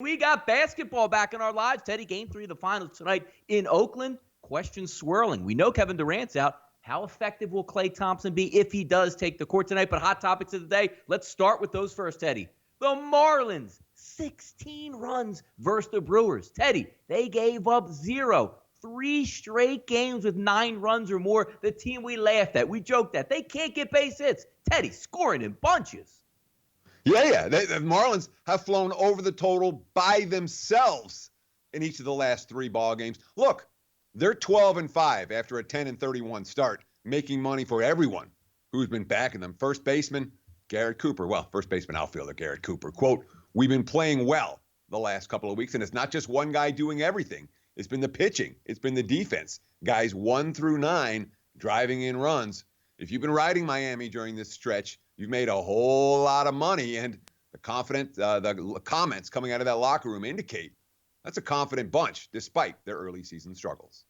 We got basketball back in our lives. Teddy, game 3 of the finals tonight in Oakland. Questions swirling. We know Kevin Durant's out. How effective will Klay Thompson be if he does take the court tonight? But hot topics of the day, let's start with those first, Teddy. The Marlins, 16 runs versus the Brewers. Teddy, they gave up 0. 3 straight games with 9 runs or more. The team we laughed at, we joked at. They can't get base hits. Teddy scoring in bunches. Yeah. The Marlins have flown over the total by themselves in each of the last 3 ball games. Look, they're 12-5 after a 10-31 start, making money for everyone who's been backing them. First baseman, Garrett Cooper. Well, first baseman outfielder, Garrett Cooper. Quote, "We've been playing well the last couple of weeks, and it's not just one guy doing everything. It's been the pitching. It's been the defense. Guys 1 through 9 driving in runs. If you've been riding Miami during this stretch, you've made a whole lot of money." And the comments coming out of that locker room indicate that's a confident bunch despite their early season struggles.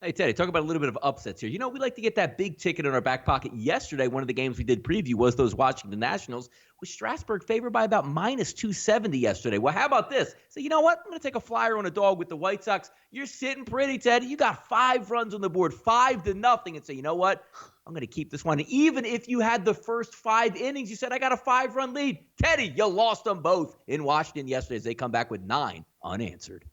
Hey, Teddy, talk about a little bit of upsets here. You know, we like to get that big ticket in our back pocket. Yesterday, one of the games we did preview was those Washington Nationals, with Strasburg favored by about minus 270 yesterday. Well, how about this? So, you know what? I'm going to take a flyer on a dog with the White Sox. You're sitting pretty, Teddy. You got 5 runs on the board, 5-0, and say, you know what? I'm going to keep this one. Even if you had the first 5 innings, you said, I got a 5-run lead. Teddy, you lost them both in Washington yesterday as they come back with 9 unanswered.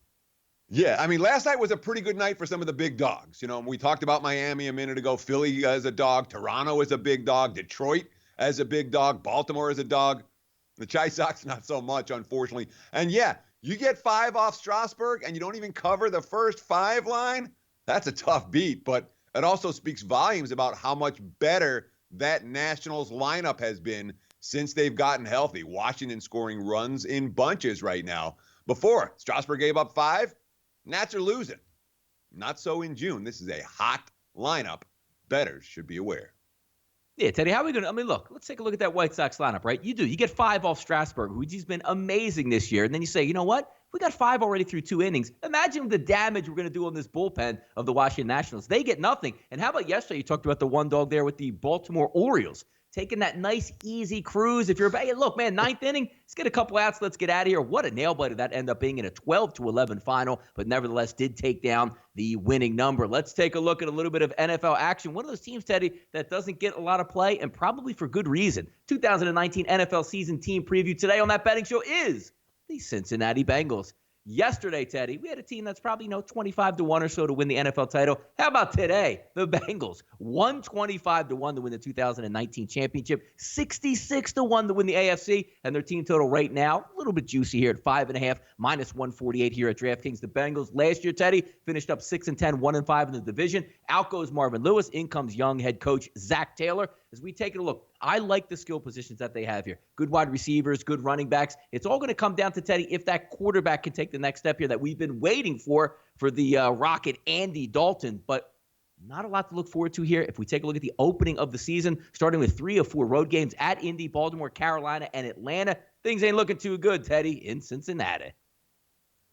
Yeah, I mean, last night was a pretty good night for some of the big dogs. You know, we talked about Miami a minute ago. Philly as a dog. Toronto is a big dog. Detroit as a big dog. Baltimore as a dog. The White Sox, not so much, unfortunately. And yeah, you get 5 off Strasburg and you don't even cover the first 5 line. That's a tough beat, but it also speaks volumes about how much better that Nationals lineup has been since they've gotten healthy. Washington scoring runs in bunches right now. Before, Strasburg gave up 5. Nats are losing. Not so in June. This is a hot lineup. Bettors should be aware. Yeah, Teddy, how are we going to – I mean, look, let's take a look at that White Sox lineup, right? You do. You get 5 off Strasburg, who's been amazing this year. And then you say, you know what? We got 5 already through 2 innings. Imagine the damage we're going to do on this bullpen of the Washington Nationals. They get nothing. And how about yesterday? You talked about the one dog there with the Baltimore Orioles. Taking that nice, easy cruise. If you're hey, look, man, 9th inning, let's get a couple outs. Let's get out of here. What a nail biter that ended up being in a 12-11 final, but nevertheless did take down the winning number. Let's take a look at a little bit of NFL action. One of those teams, Teddy, that doesn't get a lot of play, and probably for good reason. 2019 NFL season team preview today on that betting show is the Cincinnati Bengals. Yesterday, Teddy, we had a team that's probably 25-1 or so to win the NFL title. How about today? The Bengals, 125-1 to win the 2019 championship, 66-1 to win the AFC, and their team total right now, a little bit juicy here at 5.5, minus 148 here at DraftKings. The Bengals last year, Teddy, finished up 6-10, 1-5 in the division. Out goes Marvin Lewis. In comes young head coach Zach Taylor. As we take a look, I like the skill positions that they have here. Good wide receivers, good running backs. It's all going to come down to, Teddy, if that quarterback can take the next step here that we've been waiting for the Rocket Andy Dalton. But not a lot to look forward to here. If we take a look at the opening of the season, starting with 3 of 4 road games at Indy, Baltimore, Carolina, and Atlanta, things ain't looking too good, Teddy, in Cincinnati.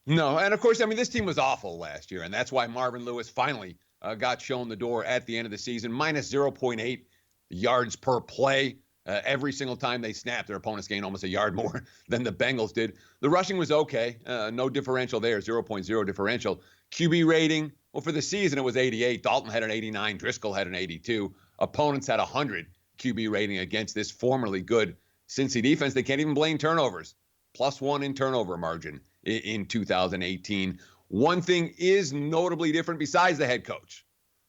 No, and of course, I mean, this team was awful last year, and that's why Marvin Lewis finally got shown the door at the end of the season, minus 0.8 yards per play. Every single time they snapped, their opponents gained almost a yard more than the Bengals did. The rushing was okay. No differential there, 0.0 differential. QB rating, well, for the season, it was 88. Dalton had an 89. Driscoll had an 82. Opponents had 100 QB rating against this formerly good Cincy defense. They can't even blame turnovers. +1 in turnover margin in 2018. One thing is notably different besides the head coach.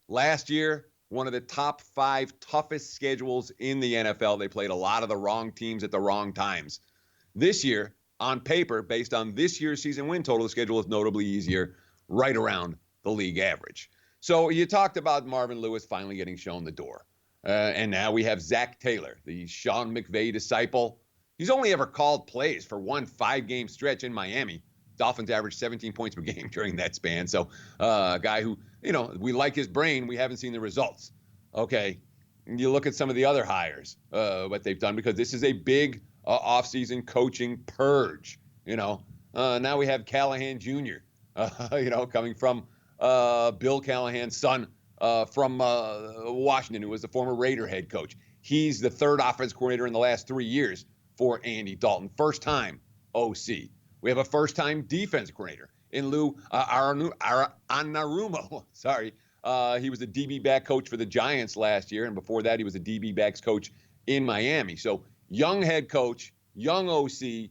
Last year, one of the top 5 toughest schedules in the NFL. They played a lot of the wrong teams at the wrong times. This year, on paper, based on this year's season win total, the schedule is notably easier, right around the league average. So you talked about Marvin Lewis finally getting shown the door. And now we have Zach Taylor, the Sean McVay disciple. He's only ever called plays for one 5-game stretch in Miami. Dolphins averaged 17 points per game during that span. So a guy who, we like his brain. We haven't seen the results. Okay, you look at some of the other hires, what they've done, because this is a big offseason coaching purge. Now we have Callahan Jr., coming from Bill Callahan's son from Washington, who was the former Raider head coach. He's the 3rd offense coordinator in the last 3 years for Andy Dalton. First time OC. We have a first-time defense coordinator in Lou Anarumo. Sorry. He was a DB back coach for the Giants last year, and before that, he was a DB backs coach in Miami. So young head coach, young OC,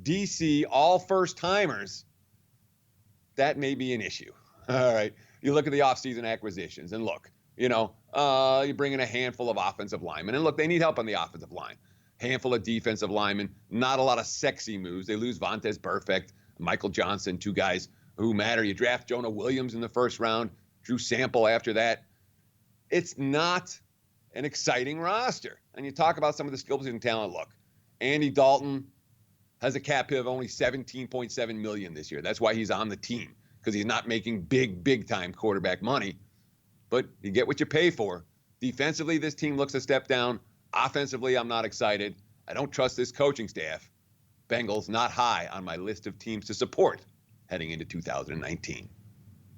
DC, all first-timers. That may be an issue. All right. You look at the offseason acquisitions, and look, you bring in a handful of offensive linemen, and look, they need help on the offensive line. Handful of defensive linemen, not a lot of sexy moves. They lose Vontaze Burfict, Michael Johnson, two guys who matter. You draft Jonah Williams in the first round, Drew Sample after that. It's not an exciting roster. And you talk about some of the skill position talent. Look, Andy Dalton has a cap hit of only $17.7 million this year. That's why he's on the team, because he's not making big time quarterback money. But you get what you pay for. Defensively, this team looks a step down. Offensively, I'm not excited. I don't trust this coaching staff. Bengals not high on my list of teams to support heading into 2019.